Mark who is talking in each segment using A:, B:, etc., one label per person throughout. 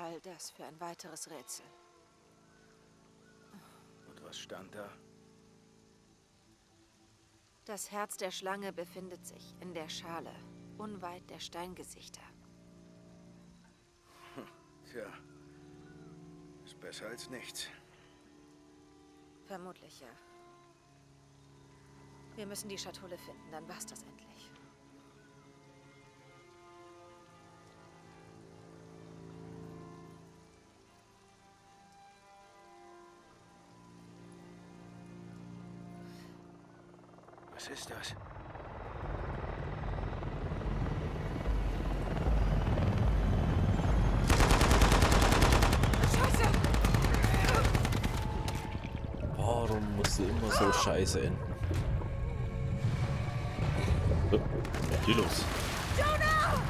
A: All das für ein weiteres Rätsel.
B: Und was stand da?
A: Das Herz der Schlange befindet sich in der Schale, unweit der Steingesichter.
B: Tja, ist besser als nichts.
A: Vermutlich, ja. Wir müssen die Schatulle finden, dann war's das endlich.
B: Was ist das?
A: Scheiße!
C: Warum muss sie immer so scheiße enden? Was ist hier los?
A: Jonah!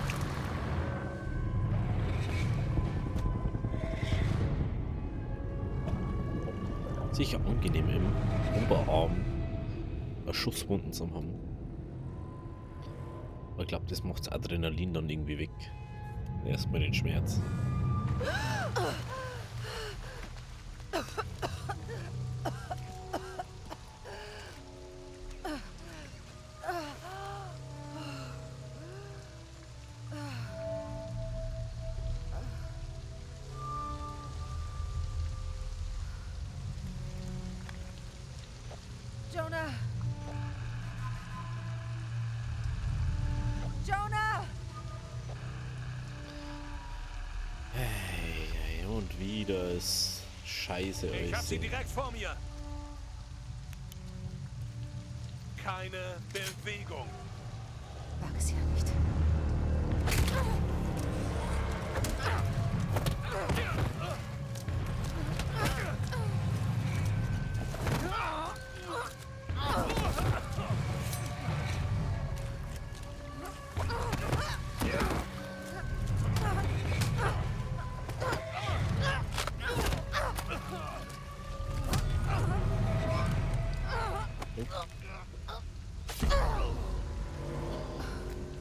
C: Sicher angenehm im Oberarm Schusswunden zu haben. Aber ich glaube, das macht das Adrenalin dann irgendwie weg. Erstmal den Schmerz.
A: Jonah! Jonah!
C: Hey, und wieder ist Scheiße.
D: Ich hab sie
C: Eisen.
D: direkt vor mir. Keine Bewegung.
A: Wag es ja nicht.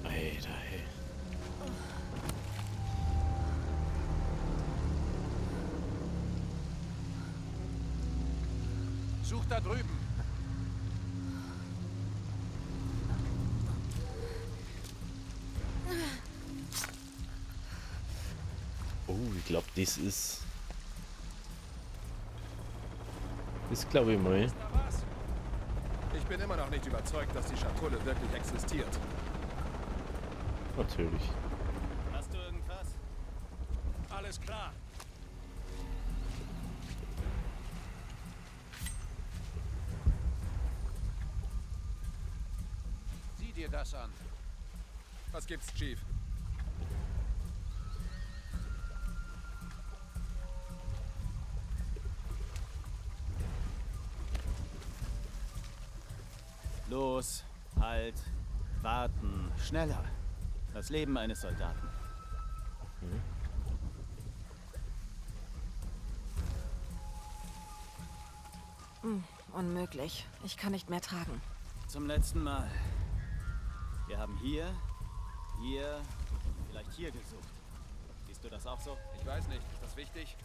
C: Alter, hey.
D: Such da drüben.
C: Oh, ich glaube, das ist... Das glaube ich mal.
D: Ist da was?
E: Ich bin immer noch nicht überzeugt, dass die Schatulle wirklich existiert.
C: Natürlich.
D: Hast du irgendwas? Alles klar. Sieh dir das an.
E: Was gibt's, Chief?
F: Los, halt, warten, schneller. Das Leben eines Soldaten.
A: Unmöglich. Ich kann nicht mehr tragen.
F: Zum letzten Mal. Wir haben hier, vielleicht hier gesucht. Siehst du das auch so?
E: Ich weiß nicht. Ist das wichtig?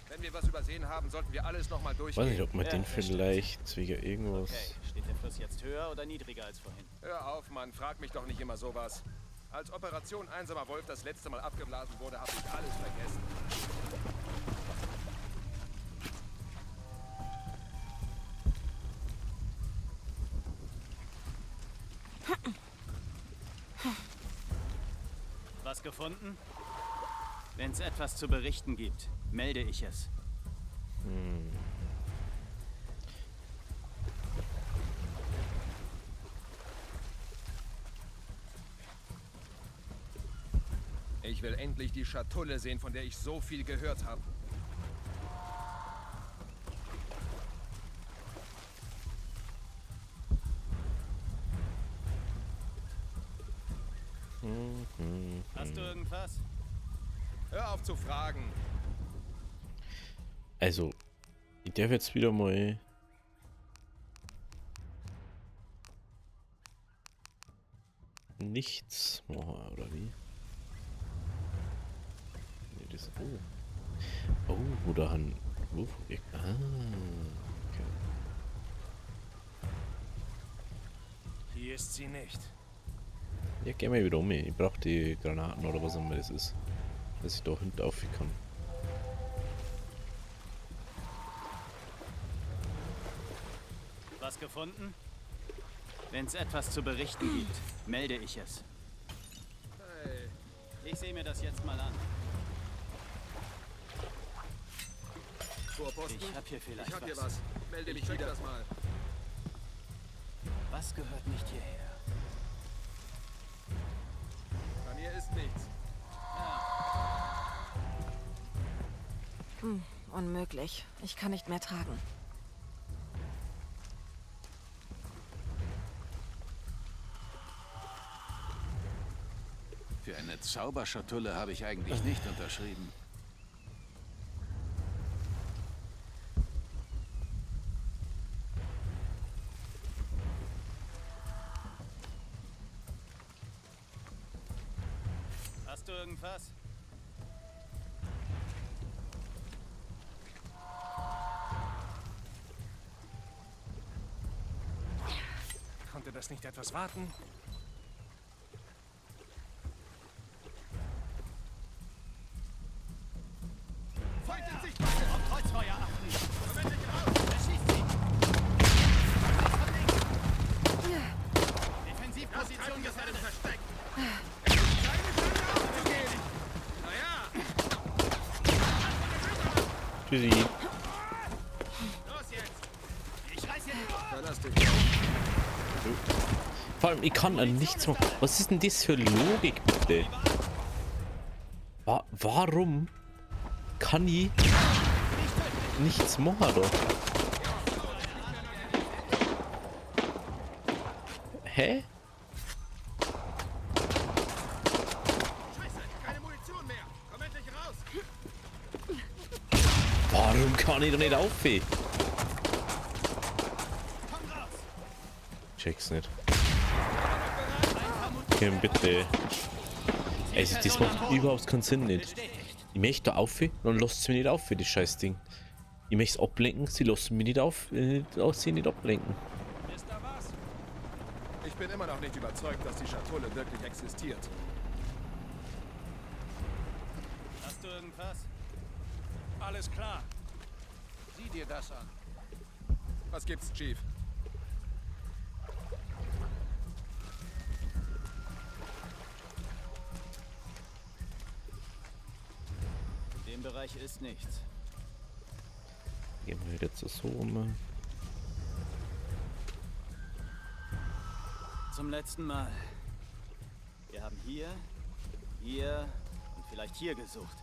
E: Wenn wir was übersehen haben, sollten wir alles nochmal
C: Weiß
E: durchgehen.
C: nicht, ob man
F: Ja,
C: den
F: das stimmt.
C: vielleicht wegen irgendwas...
F: Okay, steht der Fluss jetzt höher oder niedriger als vorhin?
E: Hör auf, Mann. Frag mich doch nicht immer sowas. Als Operation Einsamer Wolf das letzte Mal abgeblasen wurde, habe ich alles vergessen.
F: Was gefunden? Wenn es etwas zu berichten gibt, melde ich es.
E: Ich will endlich die Schatulle sehen, von der ich so viel gehört habe.
F: Hast du irgendwas?
E: Hör auf zu fragen.
C: Also, ich darf jetzt wieder mal... nichts machen, oder wie? Nee, das... Oh. Oh, da haben... okay.
D: Hier ist sie nicht.
C: Ja, geh mal wieder um. Ich brauche die Granaten oder was auch immer das ist. Dass ich da hinten auf kann.
F: Was gefunden? Wenn es etwas zu berichten gibt, melde ich es.
E: Hey,
F: Ich sehe mir das jetzt mal an.
E: Vorposten.
F: Ich hab hier vielleicht
E: Ich hab hier
F: was.
E: was. Melde mich wieder. Das mal.
F: Was gehört nicht hierher?
E: Bei mir ist nichts.
A: Unmöglich. Ich kann nicht mehr tragen.
D: Für eine Zauberschatulle habe ich eigentlich nicht unterschrieben.
F: Hast du irgendwas?
D: Konnte das nicht etwas warten?
F: Auf Kreuzfeuer achten! Erschießt sie! Defensivposition gefährdet!
E: Versteckt.
C: Tschüssi.
E: Los jetzt.
F: Ich reiß hier nicht!
E: Verlass dich.
C: Vor allem, ich kann an nichts machen. Was ist denn das für Logik, bitte? Warum kann ich nichts machen da? Hä?
E: Scheiße, keine Munition mehr. Komm endlich raus.
C: Warum kann ich da nicht aufhören? Check's nicht. Okay, bitte. Also, das macht überhaupt keinen Sinn nicht. Ich möchte da aufhören, dann lasst sie mich nicht auf für das Scheißding. Ich möchte es ablenken, sie lassen mich nicht auf, sie nicht ablenken.
D: Ist da was?
E: Ich bin immer noch nicht überzeugt, dass die Schatulle wirklich existiert.
F: Hast du irgendwas?
D: Alles klar. Sieh dir das an.
E: Was gibt's, Chief?
F: In dem Bereich ist nichts.
C: Gehen wir wieder zur Summe.
F: Zum letzten Mal. Wir haben hier und vielleicht hier gesucht.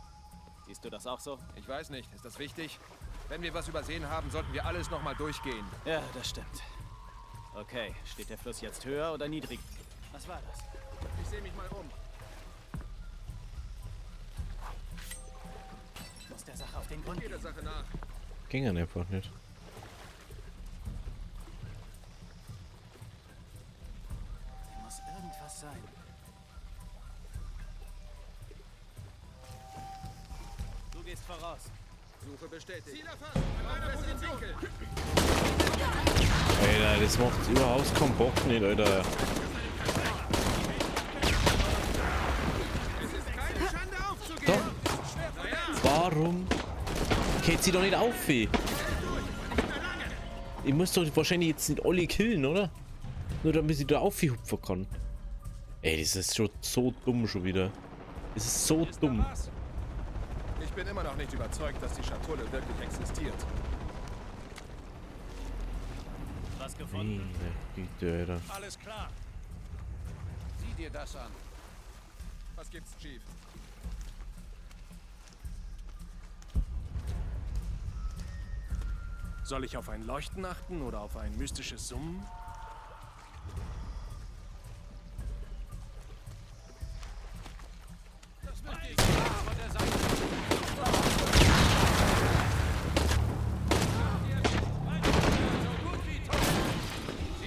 F: Siehst du das auch so?
E: Ich weiß nicht. Ist das wichtig? Wenn wir was übersehen haben, sollten wir alles nochmal durchgehen.
F: Ja, das stimmt. Okay, steht der Fluss jetzt höher oder niedrig? Was war das?
E: Ich sehe mich mal um.
F: Ich muss der Sache auf den Grund
E: Geh der
F: gehen.
E: Sache nach.
C: Ging dann einfach nicht.
F: Hier muss irgendwas sein. Du gehst voraus.
E: Suche bestätigt. Ziel erfasst. An meiner Position.
C: Alter, das macht überhaupt keinen Bock nicht, Alter.
E: Es ist keine Schande aufzugeben.
C: Doch. Warum geht sie doch nicht auf, ey? Ich muss doch wahrscheinlich jetzt nicht alle killen, oder? Nur damit sie da aufhupfen kann. Ey, das ist schon so dumm schon wieder. Das ist so dumm.
E: Ich bin immer noch nicht überzeugt, dass die Schatulle wirklich existiert.
F: Was gefunden?
C: Meine Güte, Alter.
D: Alles klar. Sieh dir das an.
E: Was gibt's, Chief?
D: Soll ich auf ein Leuchten achten oder auf ein mystisches Summen? Das wird die von der Seite. So gut wie tot.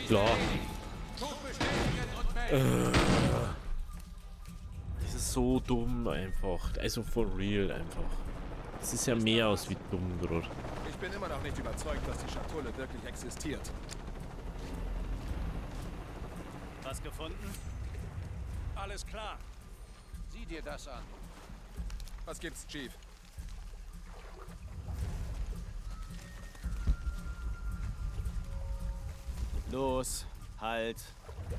C: Klar.
D: Tod bestätigen und melden.
C: Das ist so dumm einfach. Also for real einfach. Das ist ja mehr aus wie dumm, Bruder.
E: Ich bin immer noch nicht überzeugt, dass die Schatulle wirklich existiert.
F: Was gefunden?
D: Alles klar. Sieh dir das an.
E: Was gibt's, Chief?
F: Los, halt,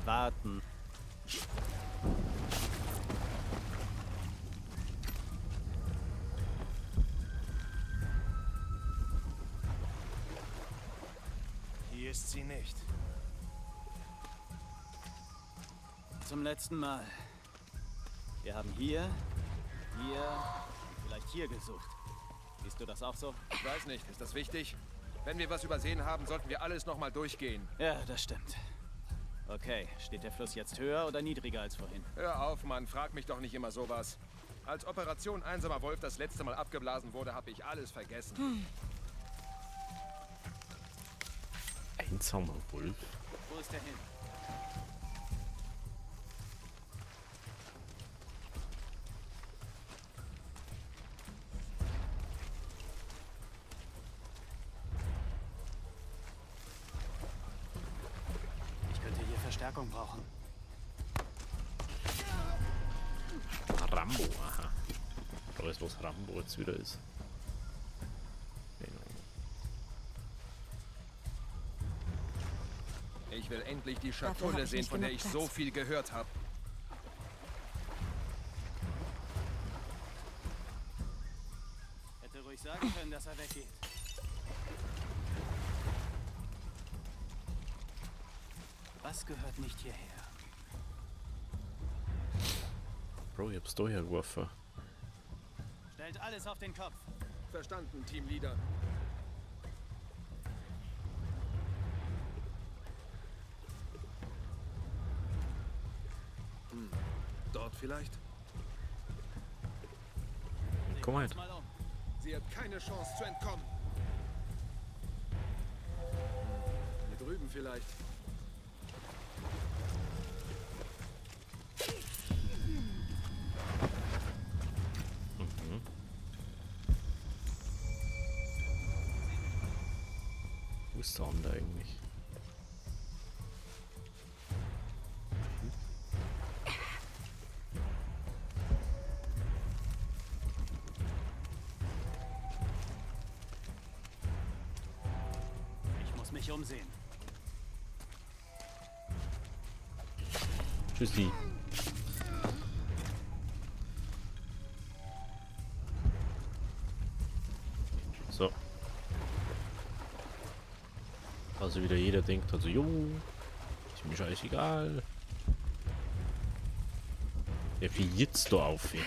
F: warten.
D: Hier ist sie nicht.
F: Zum letzten Mal. Wir haben hier, und vielleicht hier gesucht. Siehst du das auch so?
E: Ich weiß nicht, ist das wichtig? Wenn wir was übersehen haben, sollten wir alles nochmal durchgehen.
F: Ja, das stimmt. Okay, steht der Fluss jetzt höher oder niedriger als vorhin?
E: Hör auf, Mann, frag mich doch nicht immer sowas. Als Operation Einsamer Wolf das letzte Mal abgeblasen wurde, habe ich alles vergessen.
C: Einsamer Wolf.
F: Wo ist der hin? Ich könnte hier Verstärkung brauchen.
C: Rambo, aha. Ich weiß, was Rambo jetzt wieder ist.
E: Ich will endlich die
A: Dafür hab
E: Schatulle
A: ich
E: sehen,
A: nicht
E: von der
A: genug
E: ich so
A: Platz.
E: viel gehört habe.
F: Hätte ruhig sagen können, dass er weggeht. Was gehört nicht hierher?
C: Bro, ich hab's da hergeworfen.
F: Stellt alles auf den Kopf.
E: Verstanden, Teamleader. Dort vielleicht?
C: Komm halt.
F: Mal um.
E: Sie hat keine Chance zu entkommen. Hier drüben vielleicht.
C: Wo ist der andere eigentlich?
F: Ich muss mich umsehen.
C: Tschüssi. So. Also wieder jeder denkt, also jo, ist mir scheißegal. Der fiel jetzt da auf. Ey.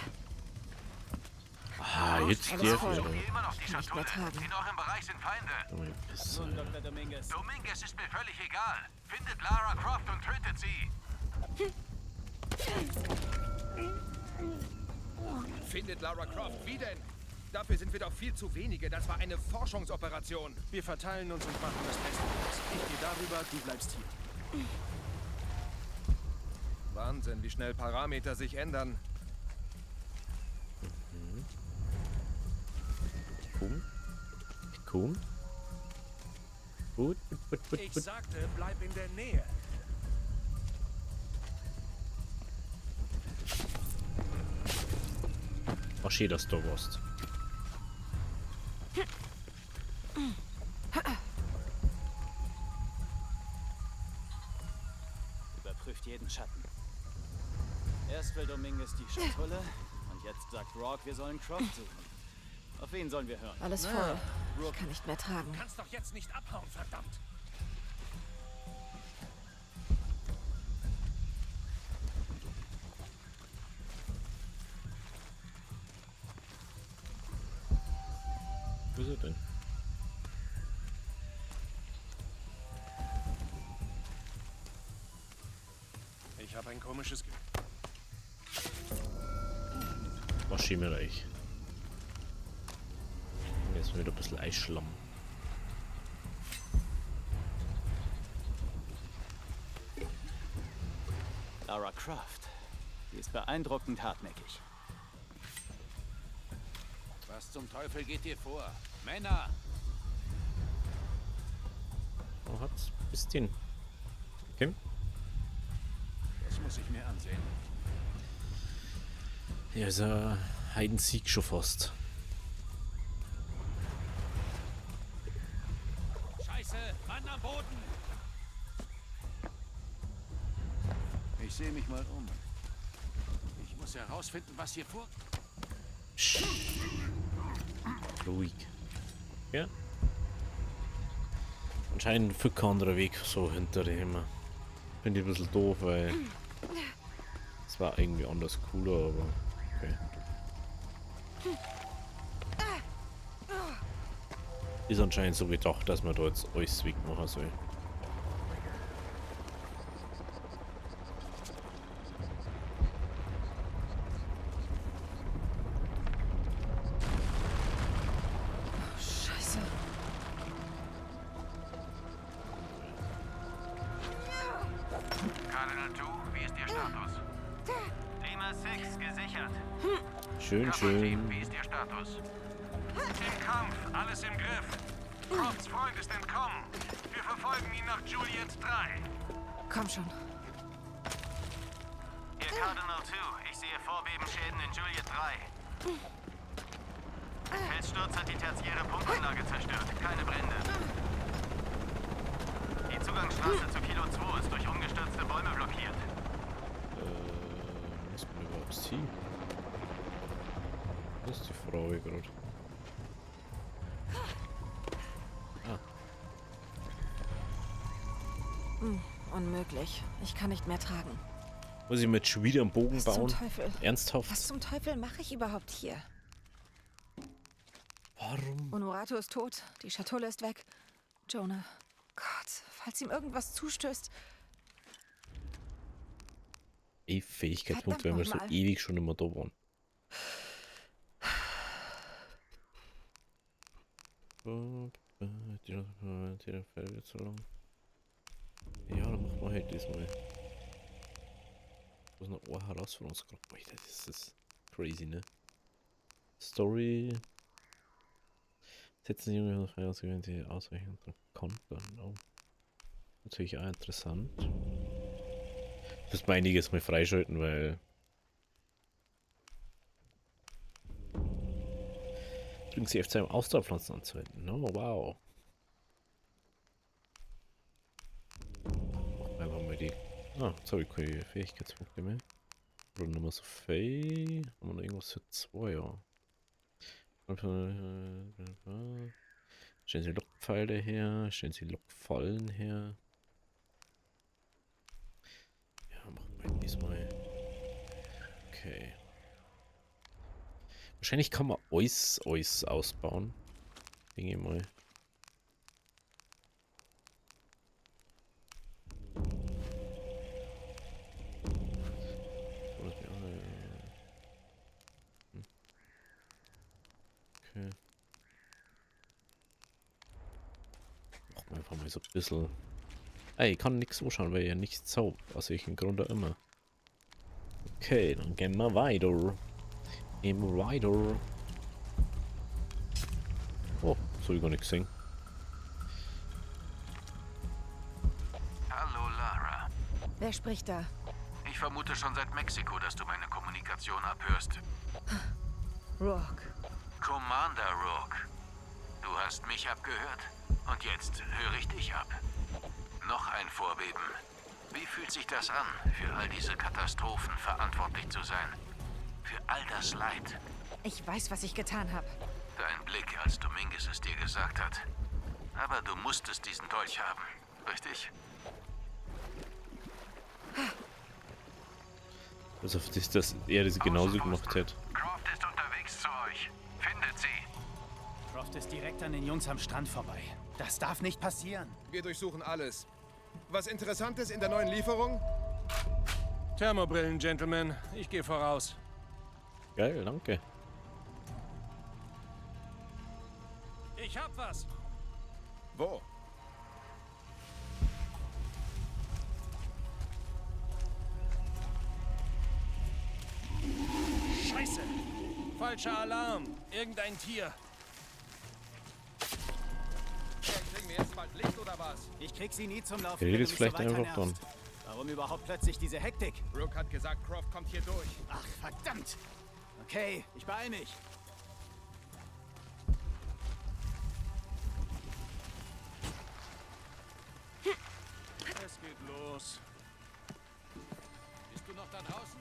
C: Ah, jetzt
A: Alles
C: der
A: voll.
C: wieder.
G: Immer noch die
A: Kann nicht mehr
G: Schatulle.
A: tragen.
G: In eurem Bereich sind Feinde.
C: Junge, Pisse.
F: Nun, Dr. Dominguez.
G: Dominguez ist mir völlig egal. Findet Lara Croft und tötet sie.
E: Findet Lara Croft. Wie denn? Dafür sind wir doch viel zu wenige. Das war eine Forschungsoperation.
D: Wir verteilen uns und machen das Beste draus. Ich gehe darüber, du bleibst hier.
E: Wahnsinn, wie schnell Parameter sich ändern.
C: Cool. Cool. Gut, gut, gut,
D: Ich
C: gut.
D: sagte, bleib in der Nähe.
C: Was schön, dass du da warst.
F: Überprüft jeden Schatten. Erst will Dominguez die Schatulle und jetzt sagt Rourke, wir sollen Croft suchen. Auf wen sollen wir hören?
A: Alles voll. Ich kann nicht mehr tragen.
D: Du kannst doch jetzt nicht abhauen, verdammt.
C: Wo ist er denn?
D: Ich habe ein komisches Gefühl.
C: Was Schimmerreich. Jetzt wieder ein bisschen Eisschlamm.
F: Lara Croft. Sie ist beeindruckend hartnäckig.
G: Was zum Teufel geht hier vor? Männer!
C: Oh, hat's bisschen. Okay.
G: Das muss ich mir ansehen.
C: Ja, ist ein Heidensieg schon fast.
G: Scheiße! Mann am Boden! Ich sehe mich mal um. Ich muss herausfinden, was hier vor...
C: Ruhig. Ja. Anscheinend ein viel anderer Weg so hinter dem. Finde ich ein bisschen doof, weil es war irgendwie anders cooler, aber okay. Ist anscheinend so gedacht, dass man da jetzt alles wegmachen soll.
A: Scheiße.
G: Cardinal 2, wie ist Ihr Status?
F: Lima 6 gesichert.
C: Schön, schön.
G: Wie ist Ihr Status? Im Kampf, alles im Griff. Crofts Freund ist entkommen. Wir verfolgen ihn nach Juliet 3.
A: Komm schon.
F: Hier Cardinal 2, ich sehe Vorbebenschäden in Juliet 3. Felssturz hat die tertiäre Pumpanlage zerstört. Keine Brände. Die Zugangsstraße zu Kilo 2 ist durch umgestürzte Bäume blockiert.
C: Was man überhaupt sieht? Das ist die Frage gerade.
A: Unmöglich. Ich kann nicht mehr tragen.
C: Muss ich mir jetzt schon wieder einen Bogen
A: Was zum
C: bauen?
A: Teufel?
C: Ernsthaft?
A: Was zum Teufel mache ich überhaupt hier?
C: Warum?
A: Honorato ist tot, die Schatulle ist weg. Jonah, Gott, falls ihm irgendwas zustößt.
C: Fähigkeitspunkte, wenn wir so
A: Verdammt
C: ewig schon immer da waren. Der Fell wird so lang. Ja, dann machen wir halt diesmal. Das ist eine Herausforderungsgruppe. Das ist crazy, ne? Story. Setzen die Junge frei ausgewählt, die ausreichend kontern. Oh. Natürlich auch interessant. Das mal einiges mal freischalten, weil. Drücken Sie F2 um Ausdauerpflanzen anzuwenden. Oh, wow. Machen wir einfach mal die. Ah, jetzt habe ich keine Fähigkeitspunkte mehr. Oder nochmal so Fäh. Haben wir noch irgendwas für 2, ja. Stellen Sie Lockpfeile her, stellen Sie Lockfallen her. Ja, machen wir diesmal. Okay. Wahrscheinlich kann man alles ausbauen. Denke ich mal. Okay. Machen wir einfach mal so ein bisschen. Ey, ich kann nichts anschauen, weil ich ja nichts zaub. Aus welchem Grund auch immer. Okay, dann gehen wir weiter. Gehen wir weiter. Oh, das habe ich gar nicht gesehen.
G: Hallo, Lara.
A: Wer spricht da?
G: Ich vermute schon seit Mexiko, dass du meine Kommunikation abhörst.
A: Rourke.
G: Commander Rourke. Du hast mich abgehört und jetzt höre ich dich ab. Noch ein Vorbeben. Wie fühlt sich das an, für all diese Katastrophen verantwortlich zu sein? Für all das Leid?
A: Ich weiß, was ich getan habe.
G: Dein Blick, als Dominguez es dir gesagt hat. Aber du musstest diesen Dolch haben, richtig?
C: Also, dass er das genauso gemacht hat.
G: Croft ist unterwegs zu euch. Findet sie.
F: Croft ist direkt an den Jungs am Strand vorbei. Das darf nicht passieren.
E: Wir durchsuchen alles. Was Interessantes in der neuen Lieferung?
D: Thermobrillen, Gentlemen. Ich gehe voraus.
C: Geil, danke.
D: Ich hab was.
E: Wo?
D: Scheiße. Falscher Alarm. Irgendein Tier.
E: Kriegen wir jetzt bald Licht oder was?
F: Ich krieg sie nie zum Laufen.
C: Der
F: wenn
C: redet
F: du mich
C: vielleicht
F: so weiter
C: einfach dann.
F: nervst. Warum überhaupt plötzlich diese Hektik?
E: Rook hat gesagt, Croft kommt hier durch.
F: Ach, verdammt. Okay, ich beeil mich.
D: Es geht los.
G: Bist du noch da draußen?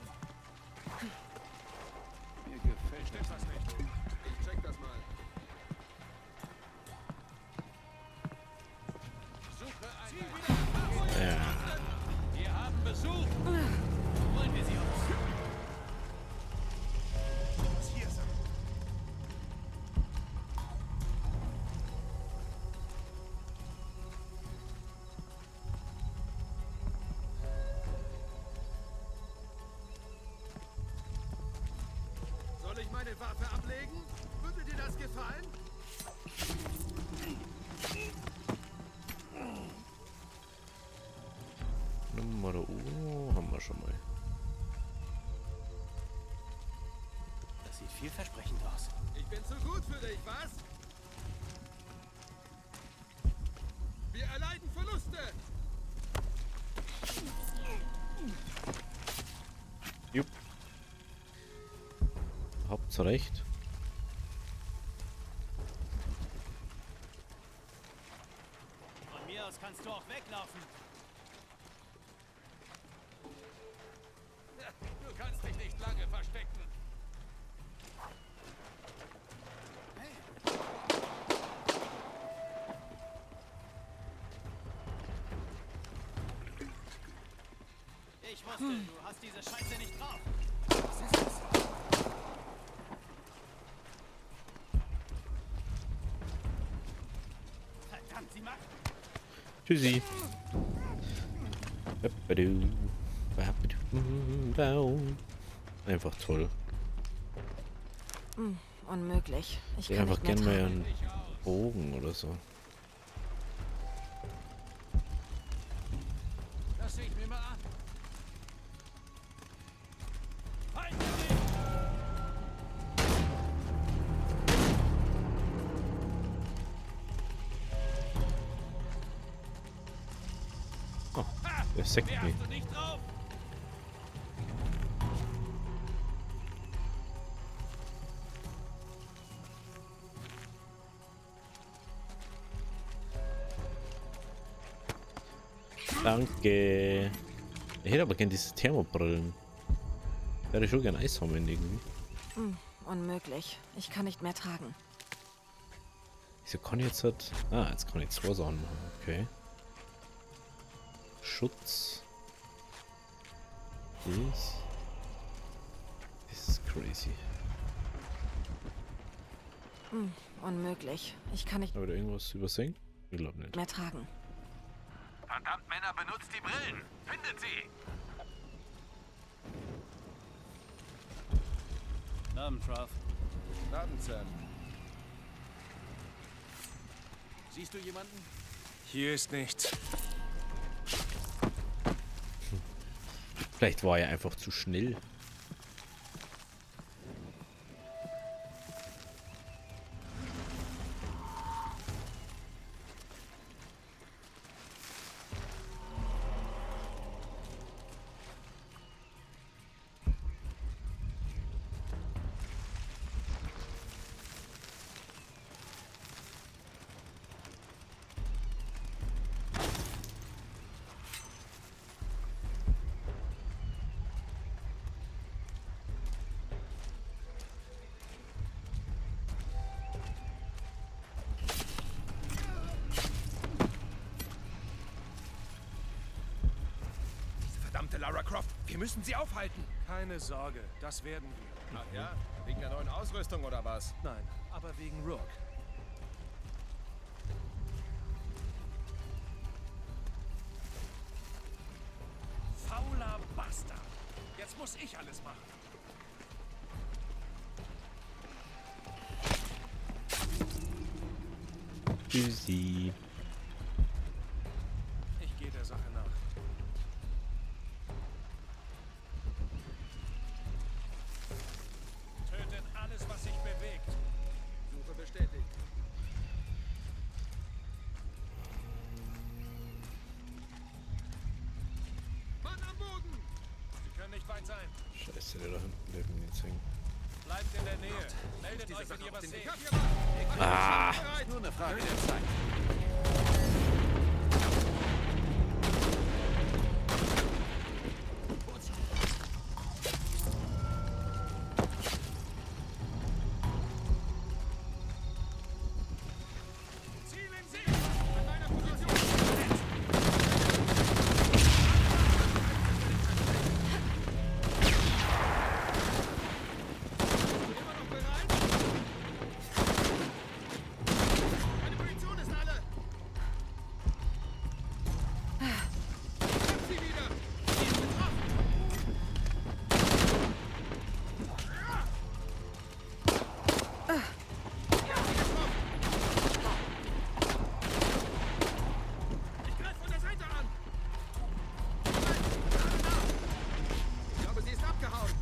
D: Mir gefällt
E: Stimmt das nicht? Ich check das mal.
G: Suche einen. Wir haben Besuch. Holen wir sie aus.
D: Was hier sein.
E: Soll ich meine Waffe ablegen? Würde dir das gefallen?
C: Nummer haben wir schon mal.
F: Das sieht vielversprechend aus.
E: Ich bin zu gut für dich, was? Wir erleiden Verluste.
C: Jupp. Habt recht.
F: Von mir aus kannst du auch weglaufen.
G: Du kannst dich nicht lange verstecken.
F: Ich wusste, du hast diese Scheiße nicht drauf. Was ist das? Verdammt, sie macht.
C: Tschüssi. Einfach toll.
A: Unmöglich. Ich
C: Ich
A: kann
C: einfach
A: nicht mehr
C: gerne mal
A: tragen.
C: einen Bogen oder so.
G: Das sehe ich mir mal an. Halt!
C: Der Sekt
G: Wer
C: mir.
G: hast du nicht drauf?
C: Danke. Ich hätte aber gerne diese Thermobrillen. Ich hätte schon gerne Eis haben irgendwie.
A: Unmöglich. Ich kann nicht mehr tragen.
C: Wieso kann ich jetzt halt... Ah, jetzt kann ich 2 Sachen machen. Okay. Schutz. Das ist crazy.
A: Unmöglich. Ich kann nicht
C: Aber da irgendwas übersehen? Ich glaube nicht.
A: mehr tragen.
G: Verdammt, Männer, benutzt die Brillen. Findet sie.
F: Abend, Truff.
E: Guten Abend, Sam.
D: Siehst du jemanden? Hier ist nichts.
C: Vielleicht war er einfach zu schnell.
E: Verdammte Lara Croft, wir müssen sie aufhalten.
D: Keine Sorge, das werden wir.
E: Ach ja? Wegen der neuen Ausrüstung oder was?
D: Nein, aber wegen Rook. Fauler Bastard. Jetzt muss ich alles machen.
C: Tschüssi.
D: Ich gehe der Sache nach. Tötet alles, was
E: nicht weit sein.
C: Scheiße, der da hinten bleibt mir jetzt hängen.
E: Bleibt in der Nähe. Meldet euch, wenn ihr was seht.
C: Ah!
F: Nur eine Frage der Zeit.
E: Ziel in Sicht. An meiner Position. Immer noch bereit? Meine Munition ist alle. Hab sie wieder. Sie ist getroffen. Ich greife von der Seite an. Ich glaube, sie ist abgehauen.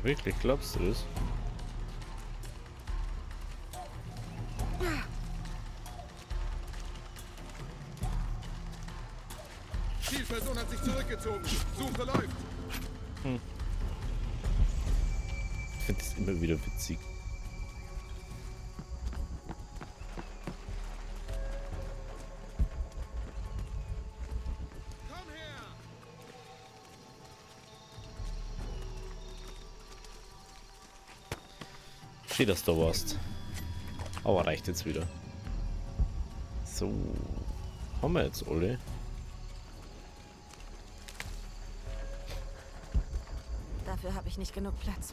C: Wirklich, glaubst du das?
E: Zielperson hat sich zurückgezogen. Suche läuft.
C: Ich finde das immer wieder witzig.
E: Komm her.
C: Schön, dass du da warst. Aber reicht jetzt wieder. So. Haben wir jetzt alle?
A: Dafür habe ich nicht genug Platz.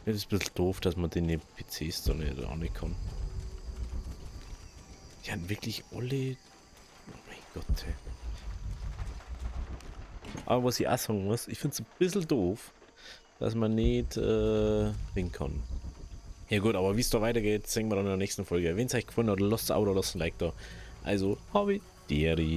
C: Ja, das ist ein bisschen doof, dass man den PCs da nicht auch nicht kann. Die haben wirklich alle. Oh mein Gott, ey. Aber was ich auch sagen muss, ich finde es ein bisschen doof, dass man nicht ringen kann. Ja gut, aber wie es da weitergeht, sehen wir dann in der nächsten Folge. Wenn es euch gefallen hat, lasst ein Abo oder lasst ein Like da. Also, habe ich Deri.